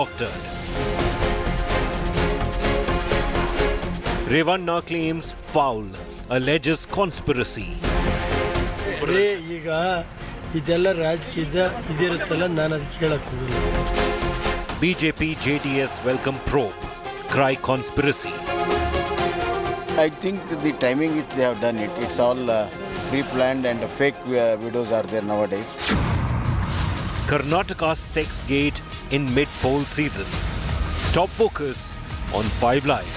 doctored. Revanna claims foul, alleges conspiracy. ಈಗ ಇದೆಲ್ಲ ರಾಜಕೀಯದ ಇದಿರುತ್ತಲ್ಲ ನಾನು ಅದು ಕೇಳಕ್ಕೆ ಹೋಗಲ್ಲ. BJP JDS welcome probe, cry conspiracy. I think the timing which they have done it, it's all pre-planned and fake videos are there nowadays. Karnataka's sex gate in mid-poll season. Top focus on 5 Live.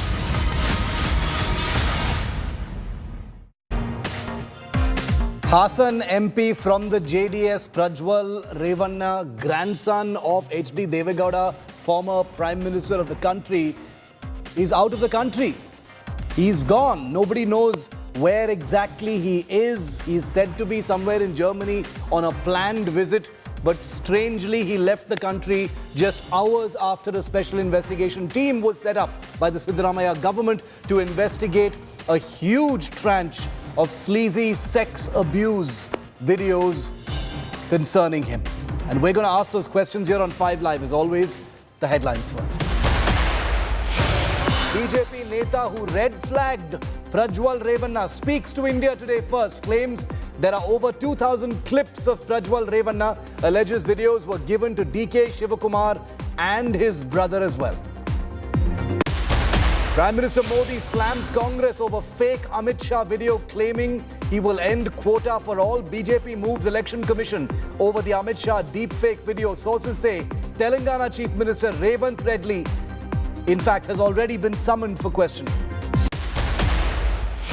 Hassan MP from the JDS, Prajwal Revanna, grandson of HD Deve, former Prime Minister of the country, is out of the country. He's gone. Nobody knows where exactly he is. He's said to be somewhere in Germany on a planned visit. But strangely, he left the country just hours after a special investigation team was set up by the Siddaramaiah government to investigate a huge tranche of sleazy sex abuse videos concerning him. And we're going to ask those questions here on 5 Live. As always, the headlines first. BJP Neta who red-flagged Prajwal Revanna speaks to India today first, claims there are over 2,000 clips of Prajwal Revanna, alleges videos were given to DK Shivakumar and his brother as well. Prime Minister Modi slams Congress over fake Amit Shah video claiming he will end quota for all. BJP moves Election Commission over the Amit Shah deepfake video. Sources say Telangana Chief Minister Revanth Reddy, in fact, has already been summoned for questioning.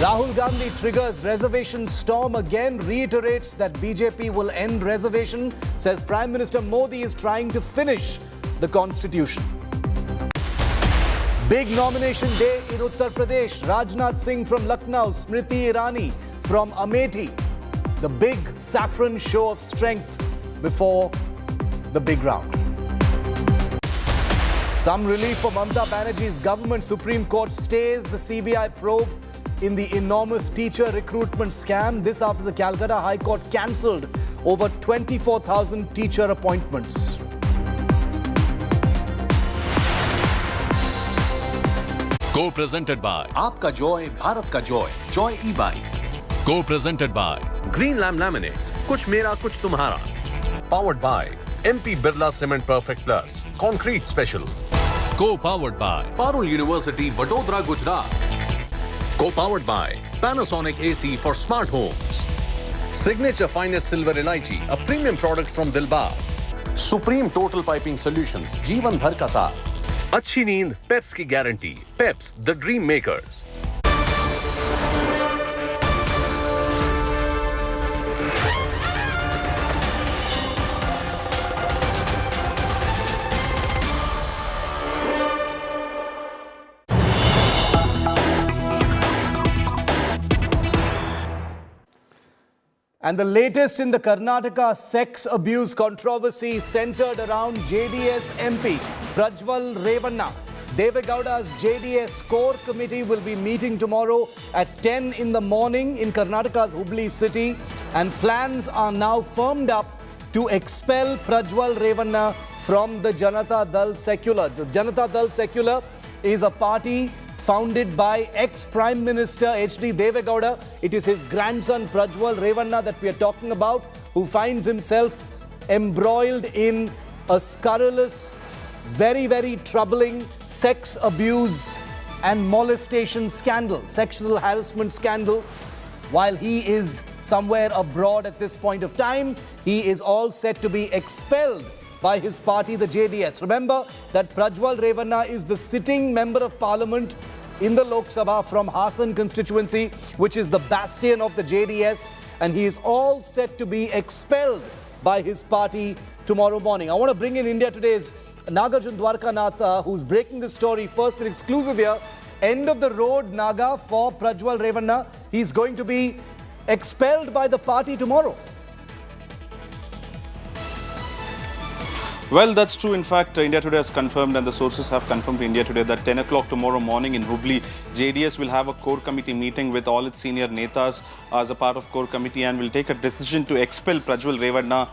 Rahul Gandhi triggers reservation storm again, reiterates that BJP will end reservation, says Prime Minister Modi is trying to finish the constitution. Big nomination day in Uttar Pradesh. Rajnath Singh from Lucknow, Smriti Irani from Amethi. The big saffron show of strength before the big round. Some relief for Mamata Banerjee's government. Supreme Court stays the CBI probe in the enormous teacher recruitment scam. This after the Calcutta High Court cancelled over 24,000 teacher appointments. Co-presented by Aapka Joy, Bharat Ka Joy, Joy E-Bike. Co-presented by Green Lam Laminates, Kuch Mera Kuch Tumhara. Powered by MP Birla Cement Perfect Plus, Concrete Special. Co-powered by Parul University, Vadodara, Gujarat. Co-powered by Panasonic AC for smart homes. Signature Finest Silver Elaichi, a premium product from Dilbar. Supreme Total Piping Solutions, Jeevan Bhar ka saath. अच्छी नींद Pep's की guarantee. Pep's the dream makers. And the latest in the Karnataka sex abuse controversy centered around JDS MP Prajwal Revanna. Deve Gowda's JDS core committee will be meeting tomorrow at 10 in the morning in Karnataka's Hubli city, and plans are now firmed up to expel Prajwal Revanna from the Janata Dal Secular. The Janata Dal Secular is a party founded by ex-Prime Minister HD Deve. It is his grandson Prajwal Revanna that we are talking about, who finds himself embroiled in a scurrilous, very, very troubling sex abuse and molestation scandal, sexual harassment scandal. While he is somewhere abroad at this point of time, he is all set to be expelled by his party, the JDS. Remember that Prajwal Revanna is the sitting member of parliament in the Lok Sabha from Hassan constituency, which is the bastion of the JDS, and he is all set to be expelled by his party tomorrow morning. I want to bring in India Today's Nagarjun Dwarkanath, who's breaking this story first in exclusive here. End of the road, Naga, for Prajwal Revanna. He's going to be expelled by the party tomorrow. Well, that's true. In fact, India Today has confirmed, and the sources have confirmed to India Today, that 10 o'clock tomorrow morning in Hubli, JDS will have a core committee meeting with all its senior netas as a part of core committee, and will take a decision to expel Prajwal Revanna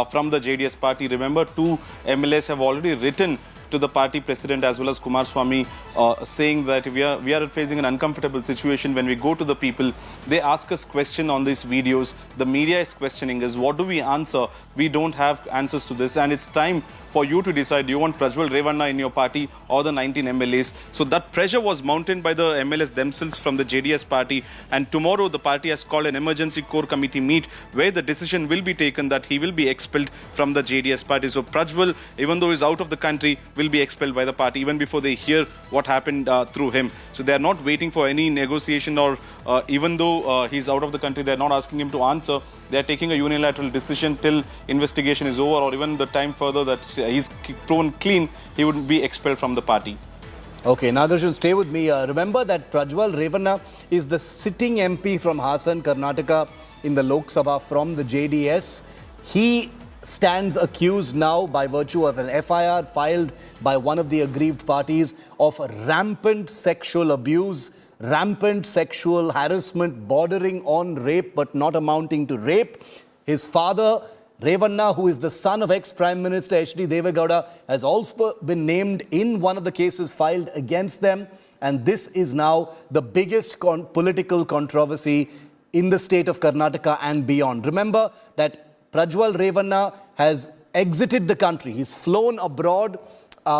from the JDS party. Remember, two MLAs have already written to the party president as well as Kumaraswamy, saying that we are facing an uncomfortable situation when we go to the people. They ask us question on these videos. The media is questioning us. What do we answer? We don't have answers to this, and it's time for you to decide. Do you want Prajwal Revanna in your party or the 19 MLAs? So that pressure was mounted by the MLAs themselves from the JDS party, and tomorrow the party has called an emergency core committee meet where the decision will be taken that he will be expelled from the JDS party. So Prajwal, even though he's out of the country, will be expelled by the party even before they hear what happened through him. So they are not waiting for any negotiation, or even though he's out of the country, they are not asking him to answer. They are taking a unilateral decision till investigation is over, or even the time further that he's proven clean, he would be expelled from the party. Okay, Nagarjun, stay with me. Remember that Prajwal Revanna is the sitting MP from Hassan, Karnataka in the Lok Sabha from the JDS. He stands accused now by virtue of an FIR filed by one of the aggrieved parties of rampant sexual abuse, rampant sexual harassment bordering on rape but not amounting to rape. His father, Revanna, who is the son of ex-Prime Minister Deve Gowda, has also been named in one of the cases filed against them. And this is now the biggest political controversy in the state of Karnataka and beyond. Remember that Prajwal Revanna has exited the country. He's flown abroad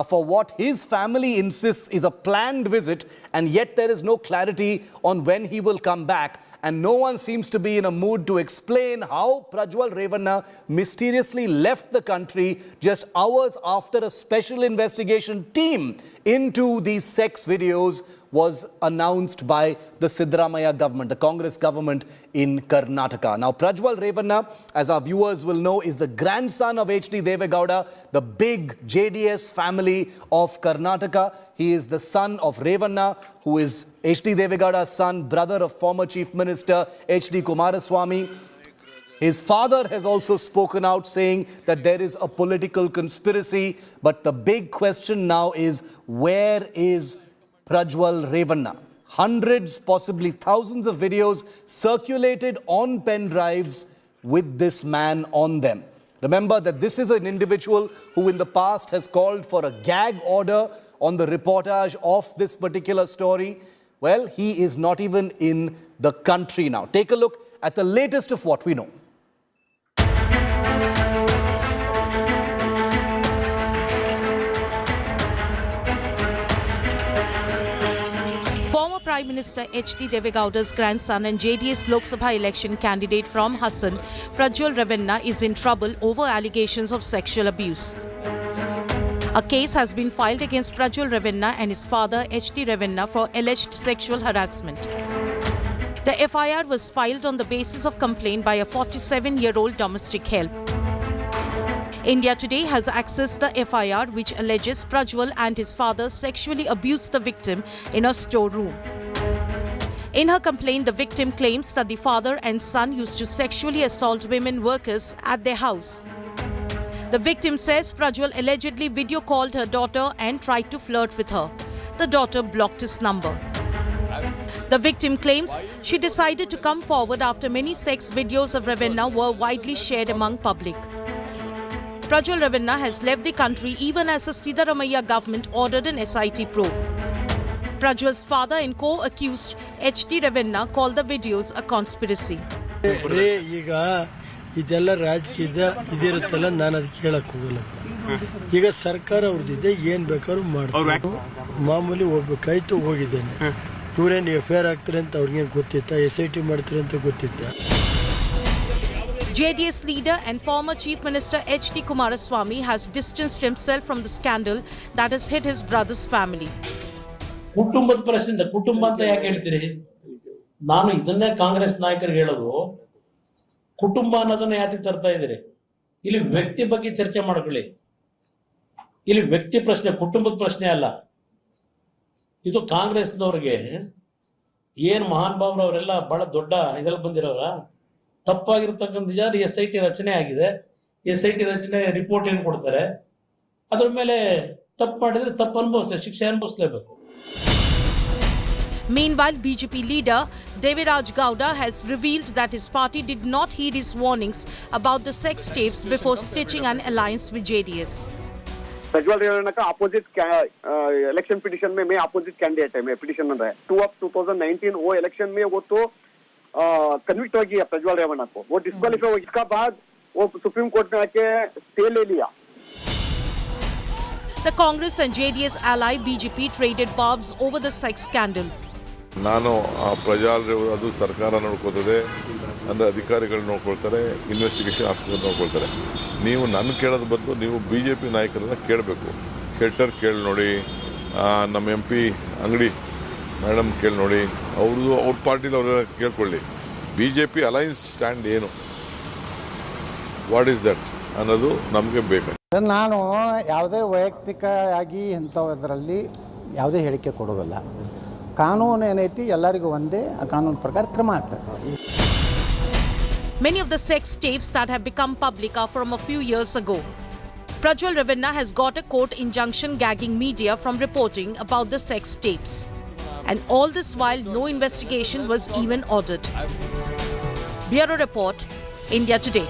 for what his family insists is a planned visit, and yet there is no clarity on when he will come back. And no one seems to be in a mood to explain how Prajwal Revanna mysteriously left the country just hours after a special investigation team into these sex videos was announced by the Siddaramaiah government, the Congress government in Karnataka. Now, Prajwal Revanna, as our viewers will know, is the grandson of Deve Gowda, the big JDS family of Karnataka. He is the son of Revanna, who is Deve Gowda's son, brother of former Chief Minister Kumaraswamy. His father has also spoken out saying that there is a political conspiracy. But the big question now is, where is Prajwal Revanna? Hundreds, possibly thousands of videos circulated on pen drives with this man on them. Remember that this is an individual who in the past has called for a gag order on the reportage of this particular story. Well, he is not even in the country now. Take a look at the latest of what we know. Former Prime Minister Deve Gowda's grandson and JDS Lok Sabha election candidate from Hassan, Prajwal Revanna, is in trouble over allegations of sexual abuse. A case has been filed against Prajwal Revanna and his father Revanna for alleged sexual harassment. The FIR was filed on the basis of complaint by a 47-year-old domestic help. India Today has accessed the FIR, which alleges Prajwal and his father sexually abused the victim in a storeroom. In her complaint, the victim claims that the father and son used to sexually assault women workers at their house. The victim says Prajwal allegedly video called her daughter and tried to flirt with her. The daughter blocked his number. The victim claims she decided to come forward after many sex videos of Revanna were widely shared among public. Prajwal Revanna has left the country even as the Siddaramaiah government ordered an SIT probe. Prajwal's father and co-accused Revanna called the videos a conspiracy. ಈಗ ಇದೆಲ್ಲ ರಾಜಕೀಯದ ಇದಿರುತ್ತಲ್ಲ, ನಾನು ಅದಕ್ಕೆ ಕೇಳಕ್ ಹೋಗಲ್ಲಪ್ಪ. ಈಗ ಸರ್ಕಾರ ಅವ್ರದ್ದಿದೆ, ಏನ್ ಬೇಕಾದ್ರೂ ಮಾಡ್ತಾರೆ. ಮಾಮೂಲಿ ಹೋಗ್ಬೇಕಾಯ್ತು, ಹೋಗಿದ್ದೇನೆ. ಇವ್ರೇನು FIR ಆಗ್ತಾರೆ ಅಂತ ಅವ್ರಿಗೇನು ಗೊತ್ತಿತ್ತ? SIT ಮಾಡ್ತಾರೆ ಅಂತ ಗೊತ್ತಿತ್ತ? JDS leader and former Chief Minister Kumaraswamy has distanced himself from the scandal that has hit his brother's family. ಕುಟುಂಬದ ಪ್ರಶ್ನೆಯಿಂದ ಕುಟುಂಬ ಅಂತ ಯಾಕೆ ಹೇಳ್ತೀರಿ? ನಾನು ಇದನ್ನೇ ಕಾಂಗ್ರೆಸ್ ನಾಯಕರಿಗೆ ಹೇಳೋದು, ಕುಟುಂಬ ಅನ್ನೋದನ್ನ ಯಾಕೆ ತರ್ತಾ ಇದ್ದೀರಿ? ಇಲ್ಲಿ ವ್ಯಕ್ತಿ ಬಗ್ಗೆ ಚರ್ಚೆ ಮಾಡ್ಕೊಳ್ಳಿ. ಇಲ್ಲಿ ವ್ಯಕ್ತಿ ಪ್ರಶ್ನೆ, ಕುಟುಂಬದ ಪ್ರಶ್ನೆ ಅಲ್ಲ. ಇದು ಕಾಂಗ್ರೆಸ್ನವ್ರಿಗೆ ಏನು ಮಹಾನ್ ಭಾವರು ಅವರೆಲ್ಲ ಬಹಳ ದೊಡ್ಡ ಇದರಲ್ಲಿ ಬಂದಿರೋರ ತಪ್ಪಾಗಿರ್ತಕ್ಕಂಥ ನಿಜ. SIT ರಚನೆ ಆಗಿದೆ. SIT ರಚನೆ ರಿಪೋರ್ಟ್ ಏನು ಕೊಡ್ತಾರೆ, ಅದ್ರ ಮೇಲೆ ತಪ್ಪು ಮಾಡಿದ್ರೆ ತಪ್ಪು ಅನುಭವಿಸ್ಲೇ, ಶಿಕ್ಷೆ ಅನುಭವಿಸ್ಲೇಬೇಕು. Meanwhile, BJP leader Deve Gowda has revealed that his party did not heed his warnings about the sex tapes before stitching an alliance with JDS. Prajwal Revanna का अपोजिट इलेक्शन पिटिशन में मैं अपोजिट कैंडिडेट है, मैं पिटिशनर है। 2 of 2019 वो election में वो तो कन्विक्ट हो गया प्रज्वल रेवन्ना को, वो डिस्क्वालीफाई हो। इसका बाद वो सुप्रीम कोर्ट में आके स्टे ले लिया। The Congress and JDS ally BJP traded barbs over the sex scandal. ನಾನು ಅದು ಸರ್ಕಾರ ನೋಡ್ಕೋತದೆ, ಅಂದರೆ ಅಧಿಕಾರಿಗಳು ನೋಡ್ಕೊಳ್ತಾರೆ, ಇನ್ವೆಸ್ಟಿಗೇಷನ್ ಆಫೀಸರ್ ನೋಡ್ಕೊಳ್ತಾರೆ. ನೀವು ನನ್ನ ಕೇಳೋದ ಬದಲು ನೀವು BJP ನಾಯಕರನ್ನ ಕೇಳಬೇಕು. ಕೇಳಿ ನೋಡಿ, ನಮ್ಮ MP ಅಂಗಡಿ ಮೇಡಮ್ ಕೇಳಿ ನೋಡಿ, ಅವ್ರ ಪಾರ್ಟಿಲಿ ಅವ್ರ ಕೇಳ್ಕೊಳ್ಳಿ. BJP ಅಲೈನ್ಸ್ ಸ್ಟ್ಯಾಂಡ್ ಏನು, ವಾಟ್ ಈಸ್ ದಟ್ ಅನ್ನೋದು ನಮಗೆ ಬೇಕು. ನಾನು ಯಾವುದೇ ವೈಯಕ್ತಿಕವಾಗಿ ಇಂಥದ್ರಲ್ಲಿ ಯಾವುದೇ ಹೇಳಿಕೆ ಕೊಡೋದಿಲ್ಲ. ಕಾನೂನು ಏನೈತಿ ಎಲ್ಲರಿಗೂ ಒಂದೇ, ಆ ಕಾನೂನು ಪ್ರಕಾರ ಕ್ರಮ ಆಗ್ತದೆ. Many of the sex tapes that have become public are from a few years ago. Prajwal Revanna has got a court injunction gagging media from reporting about the sex tapes. And all this while no investigation was even ordered. Bureau Report, India Today.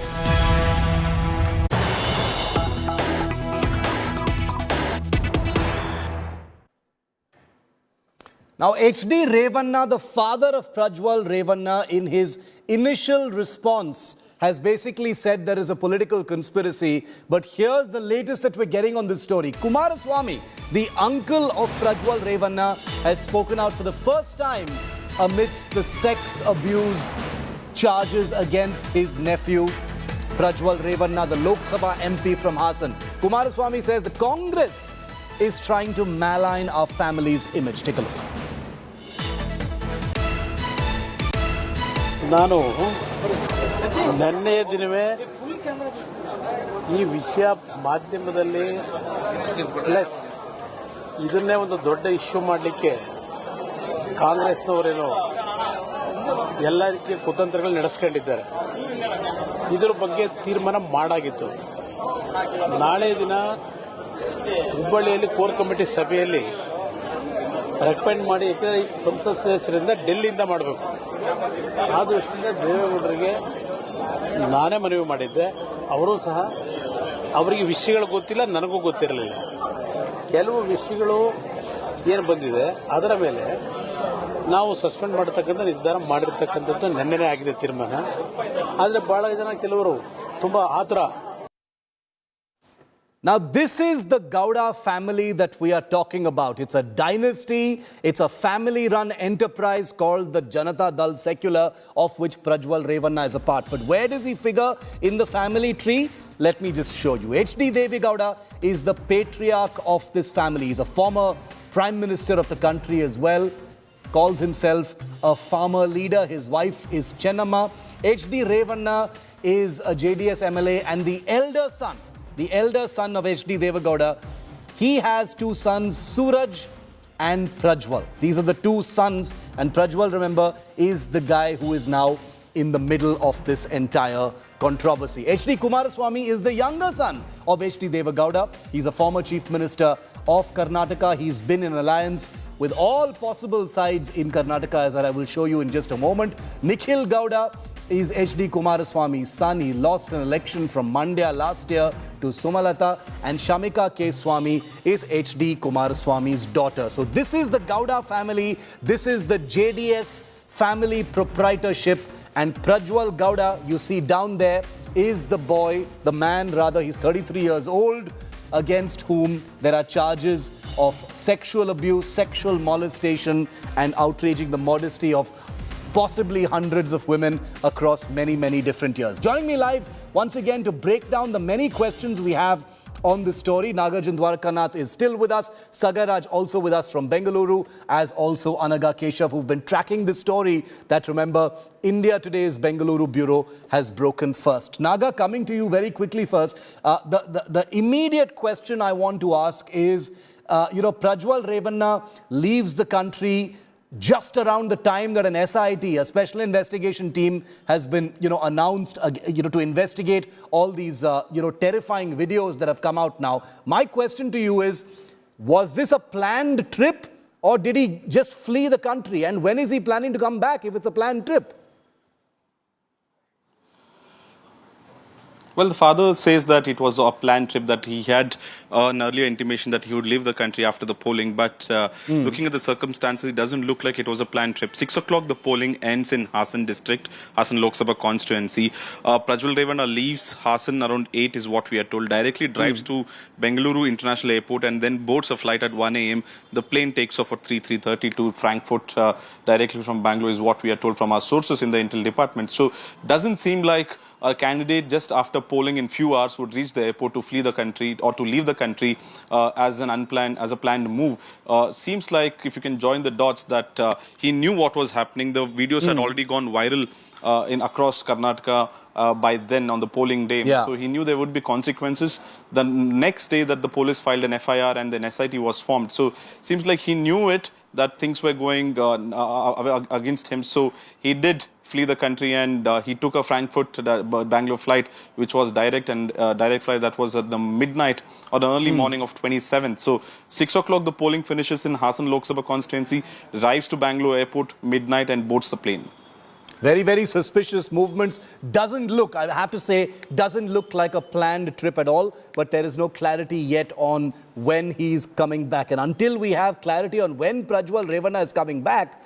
Now, HD Revanna, the father of Prajwal Revanna, in his initial response has basically said there is a political conspiracy. But here's the latest that we're getting on this story. Kumaraswamy, the uncle of Prajwal Revanna, has spoken out for the first time amidst the sex abuse charges against his nephew, Prajwal Revanna, the Lok Sabha MP from Hassan. Kumaraswamy says the Congress is trying to malign our family's image. Take a look. ನಾನು ನೆನ್ನೆಯ ದಿನವೇ ಈ ವಿಷಯ ಮಾಧ್ಯಮದಲ್ಲಿ plus ಇದನ್ನೇ ಒಂದು ದೊಡ್ಡ issue ಮಾಡಲಿಕ್ಕೆ ಕಾಂಗ್ರೆಸ್ನವರೇನೋ ಎಲ್ಲ ರೀತಿಯ ಕುತಂತ್ರಗಳು ನಡೆಸ್ಕೊಂಡಿದ್ದಾರೆ. ಇದರ ಬಗ್ಗೆ ತೀರ್ಮಾನ ಮಾಡಾಗಿತ್ತು. ನಾಳೆ ದಿನ ಹುಬ್ಬಳ್ಳಿಯಲ್ಲಿ ಕೋರ್ ಕಮಿಟಿ ಸಭೆಯಲ್ಲಿ ರೆಕಮೆಂಡ್ ಮಾಡಿ ಸಂಸತ್ ಸದಸ್ಯರಿಂದ ಡೆಲ್ಲಿಯಿಂದ ಮಾಡಬೇಕು. ಆ ದೃಷ್ಟಿಯಿಂದ ದೇವೇಗೌಡರಿಗೆ ನಾನೇ ಮನವಿ ಮಾಡಿದ್ದೆ. ಅವರು ಸಹ ಅವರಿಗೆ ವಿಷಯಗಳು ಗೊತ್ತಿಲ್ಲ, ನನಗೂ ಗೊತ್ತಿರಲಿಲ್ಲ. ಕೆಲವು ವಿಷಯಗಳು ಏನು ಬಂದಿದೆ ಅದರ ಮೇಲೆ ನಾವು ಸಸ್ಪೆಂಡ್ ಮಾಡತಕ್ಕಂಥ ನಿರ್ಧಾರ ಮಾಡಿರ್ತಕ್ಕಂಥದ್ದು ನೆನ್ನೆನೇ ಆಗಿದೆ ತೀರ್ಮಾನ. ಆದರೆ ಬಹಳ ಜನ ಕೆಲವರು ತುಂಬಾ ಆತರ. Now, this is the Gowda family that we are talking about. It's a dynasty. It's a family-run enterprise called the Janata Dal secular, of which Prajwal Revanna is a part. But where does he figure in the family tree? Let me just show you. HD Deve Gowda is the patriarch of this family. He's a former prime minister of the country as well. Calls himself a farmer leader. His wife is Chennamma. HD Revanna is a JDS MLA and the elder son of HD Deve Gowda. He has two sons, Suraj and Prajwal. These are the two sons, and Prajwal, remember, is the guy who is now in the middle of this entire controversy. HD Kumaraswamy is the younger son of HD Deve Gowda. He's a former chief minister of Karnataka. He's been in alliance with all possible sides in Karnataka, as I will show you in just a moment. Nikhil Gowda is HD Kumaraswamy's son. He lost an election from Mandya last year to Sumalata, and Shamika K. Swamy is HD Kumaraswamy's daughter. So this is the Gowda family. This is the JDS family proprietorship, and Prajwal Gowda, you see down there, is the boy, the man rather, he's 33 years old, against whom there are charges of sexual abuse, sexual molestation, and outraging the modesty of possibly hundreds of women across many, many different years. Joining me live once again to break down the many questions we have on this story, Nagarjun Dwarkanath is still with us, Sagaraj also with us from Bengaluru, as also Anaga Keshav, who've been tracking this story that, remember, India Today's Bengaluru bureau has broken first. Naga, coming to you very quickly first, the immediate question I want to ask is, Prajwal Revanna leaves the country just around the time that an SIT, a special investigation team, has been, announced, to investigate all these, terrifying videos that have come out now. My question to you is, was this a planned trip, or did he just flee the country? And when is he planning to come back if it's a planned trip? Well, the father says that it was a planned trip, that he had an earlier intimation that he would leave the country after the polling. But looking at the circumstances, it doesn't look like it was a planned trip. 6 o'clock, the polling ends in Hassan district, Hassan Lok Sabha constituency. Prajwal Revanna leaves Hassan around 8 is what we are told. Directly drives to Bengaluru International Airport and then boards a flight at 1 a.m. The plane takes off at 3:30 to Frankfurt directly from Bangalore is what we are told from our sources in the Intel department. So doesn't seem like a candidate just after polling in few hours would reach the airport to flee the country or to leave the country as a planned move. Seems like, if you can join the dots, that he knew what was happening. The videos had already gone viral across Karnataka by then on the polling day. Yeah. So he knew there would be consequences. The next day that the police filed an FIR and then SIT was formed. So seems like he knew it, that things were going against him. So he did flee the country and he took a Frankfurt Bangalore flight, which was direct flight that was at the midnight or the early morning of 27th. So 6 o'clock the polling finishes in Hassan Lok Sabha constituency, arrives to Bangalore airport midnight and boards the plane. Very, very suspicious movements. Doesn't look, I have to say, doesn't look like a planned trip at all. But there is no clarity yet on when he's coming back. And until we have clarity on when Prajwal Revanna is coming back,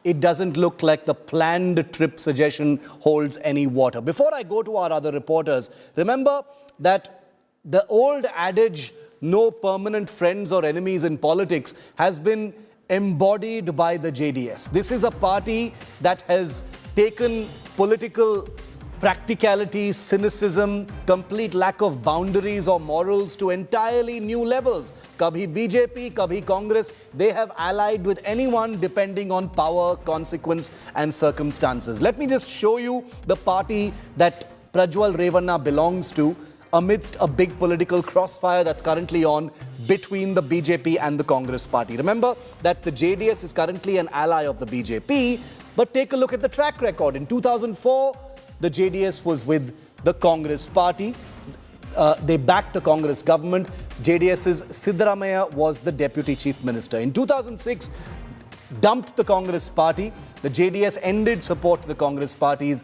it doesn't look like the planned trip suggestion holds any water. Before I go to our other reporters, remember that the old adage, no permanent friends or enemies in politics, has been embodied by the JDS. This is a party that has taken political practicality, cynicism, complete lack of boundaries or morals to entirely new levels. Kabhi BJP, kabhi Congress, they have allied with anyone depending on power, consequence and circumstances. Let me just show you the party that Prajwal Revanna belongs to amidst a big political crossfire that's currently on between the BJP and the Congress party. Remember that the JDS is currently an ally of the BJP, but take a look at the track record. In 2004, the JDS was with the Congress party. They backed the Congress government. JDS's Siddaramaiah was the deputy chief minister. In 2006, dumped the Congress party. The JDS ended support to the Congress parties.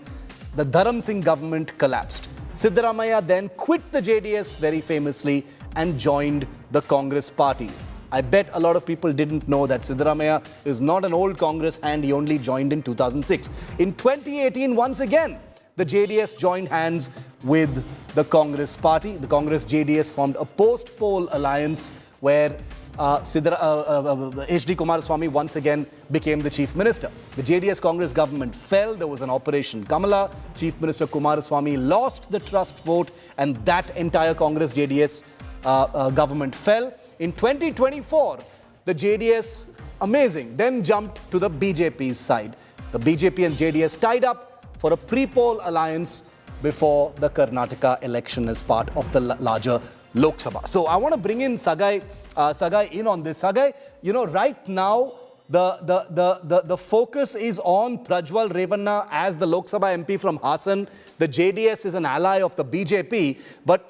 The Dharam Singh government collapsed. Siddaramaiah then quit the JDS very famously and joined the Congress party. I bet a lot of people didn't know that Siddaramaiah is not an old Congress and he only joined in 2006. In 2018, once again, the JDS joined hands with the Congress party. The Congress JDS formed a post-poll alliance where HD Kumaraswamy once again became the chief minister. The JDS Congress government fell. There was an Operation Kamala. Chief Minister Kumaraswamy lost the trust vote and that entire Congress JDS government fell. In 2024, the JDS, amazing, then jumped to the BJP's side. The BJP and JDS tied up for a pre-poll alliance before the Karnataka election as part of the larger Lok Sabha. So I want to bring in Sagai in on this. Sagai, you know, right now, the focus is on Prajwal Revanna as the Lok Sabha MP from Hassan. The JDS is an ally of the BJP. But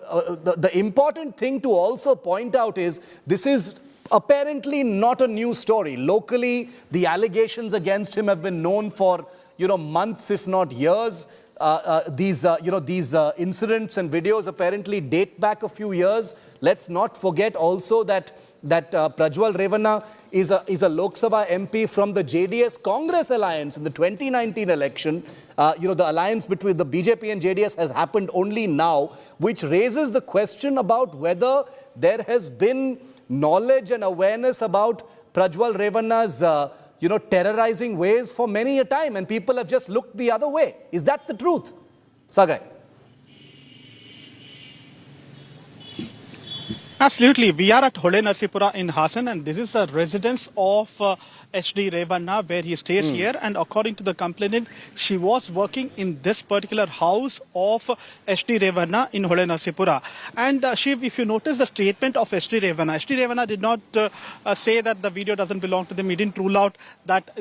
the important thing to also point out is this is apparently not a new story. Locally, the allegations against him have been known for, months, if not years. These incidents and videos apparently date back a few years. Let's not forget also that Prajwal Revanna is a Lok Sabha MP from the JDS Congress alliance in the 2019 election. The alliance between the BJP and JDS has happened only now, which raises the question about whether there has been knowledge and awareness about Prajwal Revanna's terrorizing ways for many a time, and people have just looked the other way. Is that the truth? Sagai. Absolutely. We are at Hole Narsipura in Hassan, and this is the residence of HD Revanna, where he stays here. And according to the complainant, she was working in this particular house of HD Revanna in Hole Narsipura. And Shiv, if you notice the statement of HD Revanna did not say that the video doesn't belong to them. He didn't rule out that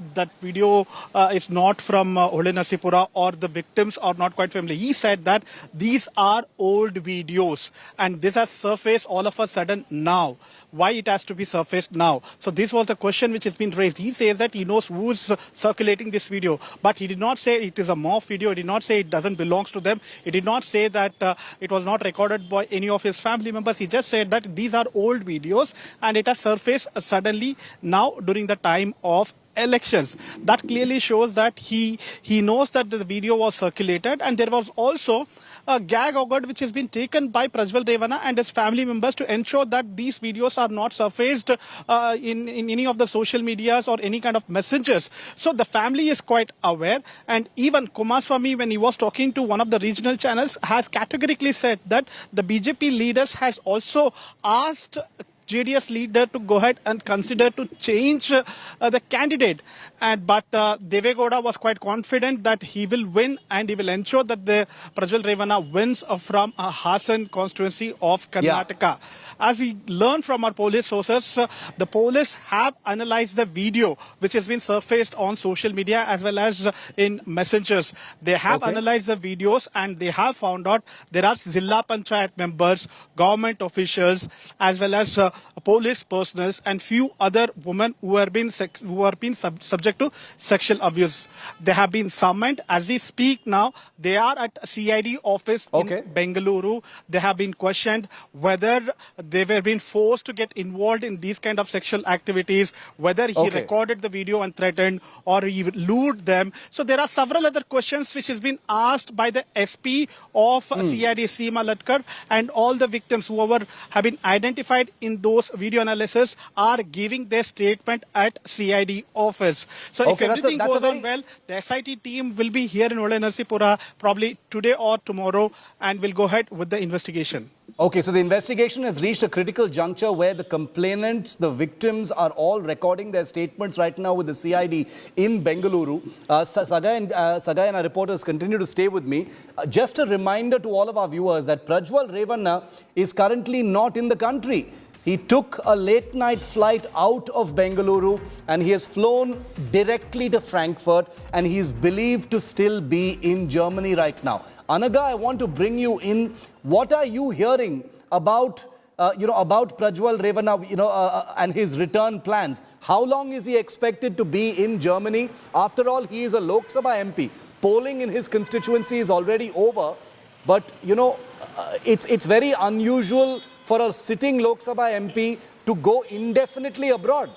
video is not from Hole Narsipura or the victims are not quite familiar. He said that these are old videos, and this has surfaced. All of us a sudden now? Why it has to be surfaced now? So this was the question which has been raised. He says that he knows who's circulating this video, but he did not say it is a morph video. He did not say it doesn't belong to them. He did not say that it was not recorded by any of his family members. He just said that these are old videos and it has surfaced suddenly now during the time of elections. That clearly shows that he knows that the video was circulated, and there was also a gag order which has been taken by Prajwal Revanna and his family members to ensure that these videos are not surfaced in any of the social medias or any kind of messengers. So the family is quite aware, and even Kumaraswamy, when he was talking to one of the regional channels, has categorically said that the BJP leaders has also asked JDS leader to go ahead and consider to change the candidate. But Deve Gowda was quite confident that he will win and he will ensure that the Prajwal Revanna wins from Hassan constituency of Karnataka. Yeah. As we learned from our police sources, the police have analyzed the video which has been surfaced on social media as well as in messengers. They have analyzed the videos and they have found out there are Zilla Panchayat members, government officials as well as police personnel and few other women who have been subject to sexual abuse. They have been summoned as we speak now. They are at CID office in Bengaluru. They have been questioned whether they were being forced to get involved in these kind of sexual activities, whether he recorded the video and threatened or he lured them. So there are several other questions which has been asked by the SP of CID Seema Latkar, and all the victims whoever have been identified in those video analysis are giving their statement at CID office. So if everything goes on well, the SIT team will be here in Narsipura probably today or tomorrow and will go ahead with the investigation. Okay, so the investigation has reached a critical juncture where the complainants, the victims are all recording their statements right now with the CID in Bengaluru. Sagai and our reporters continue to stay with me. Just a reminder to all of our viewers that Prajwal Revanna is currently not in the country. He took a late night flight out of Bengaluru and he has flown directly to Frankfurt, and he is believed to still be in Germany right now. Anaga, I want to bring you in. What are you hearing about about Prajwal Revanna, and his return plans? How long is he expected to be in Germany? After all, he is a Lok Sabha MP. Polling in his constituency is already over, but it's very unusual for a sitting Lok Sabha MP to go indefinitely abroad.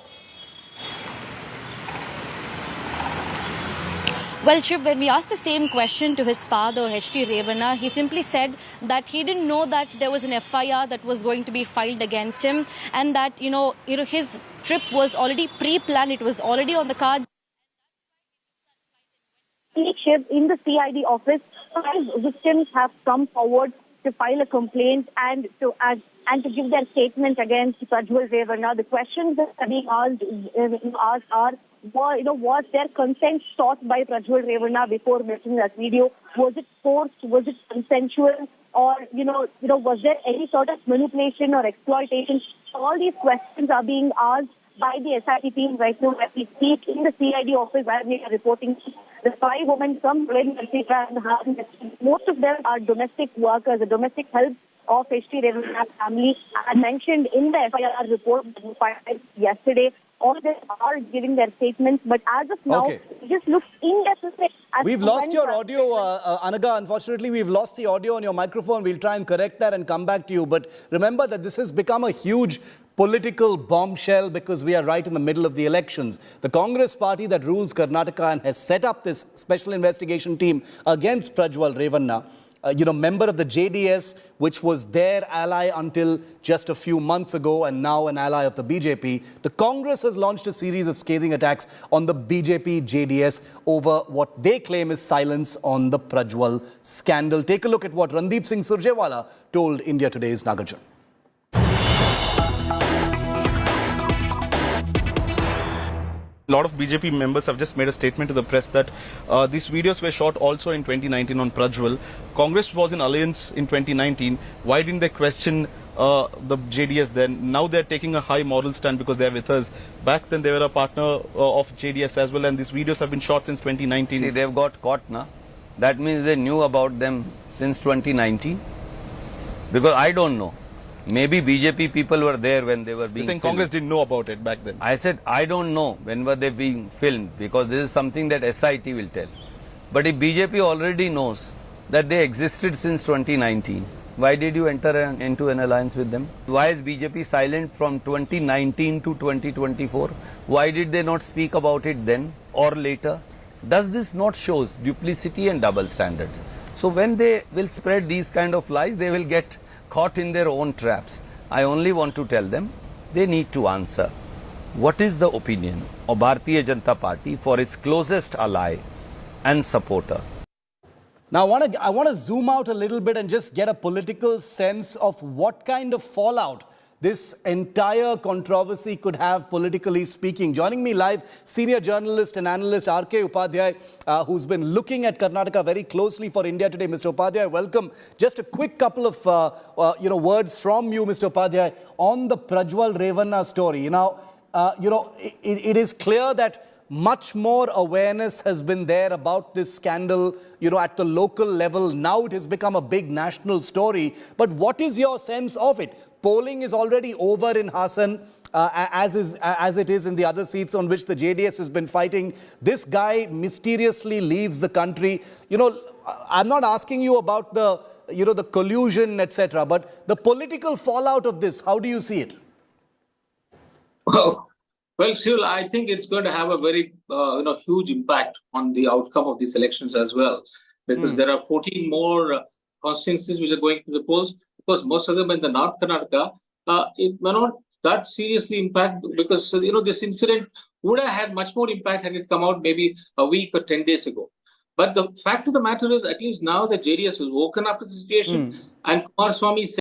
Well, Shiv, when we asked the same question to his father, H.D. Revanna, he simply said that he didn't know that there was an FIR that was going to be filed against him, and that, his trip was already pre-planned, it was already on the cards. Shiv, in the CID office, 5 victims have come forward to file a complaint and to give their statement against Prajwal Revanna. The questions that are being asked are, was their consent sought by Prajwal Revanna before making that video? Was it forced? Was it consensual? Or, was there any sort of manipulation or exploitation? All these questions are being asked by the SIT team right now as we speak in the CID office where we are reporting. The 5 women from most of them are domestic workers, the domestic help of H.D. Revanna's family. I mentioned in the FIR report that we filed yesterday, all of them are giving their statements, but as of now, it just looks indefinite. We've lost your audio, Anaga. Unfortunately, we've lost the audio on your microphone. We'll try and correct that and come back to you. But remember that this has become a huge political bombshell because we are right in the middle of the elections. The Congress party that rules Karnataka and has set up this special investigation team against Prajwal Revanna, member of the JDS, which was their ally until just a few months ago and now an ally of the BJP. The Congress has launched a series of scathing attacks on the BJP JDS over what they claim is silence on the Prajwal scandal. Take a look at what Randeep Singh Surjewala told India Today's Nagarjun. A lot of BJP members have just made a statement to the press that these videos were shot also in 2019 on Prajwal. Congress was in alliance in 2019. Why didn't they question the JDS then? Now they're taking a high moral stand because they're with us. Back then they were a partner of JDS as well, and these videos have been shot since 2019. See, they've got caught now. That means they knew about them since 2019. Because I don't know. Maybe BJP people were there when they were being You're saying filmed. Congress didn't know about it back then? I said, I don't know when were they being filmed, because this is something that SIT will tell. But if BJP already knows that they existed since 2019, why did you enter into an alliance with them? Why is BJP silent from 2019 to 2024? Why did they not speak about it then or later? Does this not show duplicity and double standards? So when they will spread these kind of lies, they will get caught in their own traps. I only want to tell them they need to answer. What is the opinion of Bharatiya Janata Party for its closest ally and supporter? Now, I want to zoom out a little bit and just get a political sense of what kind of fallout this entire controversy could have, politically speaking. Joining me live, senior journalist and analyst R.K. Upadhyay, who's been looking at Karnataka very closely for India Today. Mr. Upadhyay, welcome. Just a quick couple of words from you, Mr. Upadhyay, on the Prajwal Revanna story. Now, it is clear that much more awareness has been there about this scandal, at the local level. Now it has become a big national story. But what is your sense of it? Polling is already over in Hassan, as it is in the other seats on which the JDS has been fighting. This guy mysteriously leaves the country. I'm not asking you about the collusion, etc., but the political fallout of this, how do you see it? Well, Shiv, I think it's going to have a very huge impact on the outcome of these elections as well, because there are 14 more constituencies which are going to the polls. Of course, most of them in the North Karnataka. It may not that seriously impact, because this incident would have had much more impact had it come out maybe a week or 10 days ago. But the fact of the matter is, at least now the JDS has woken up to the situation, and Kumaraswamy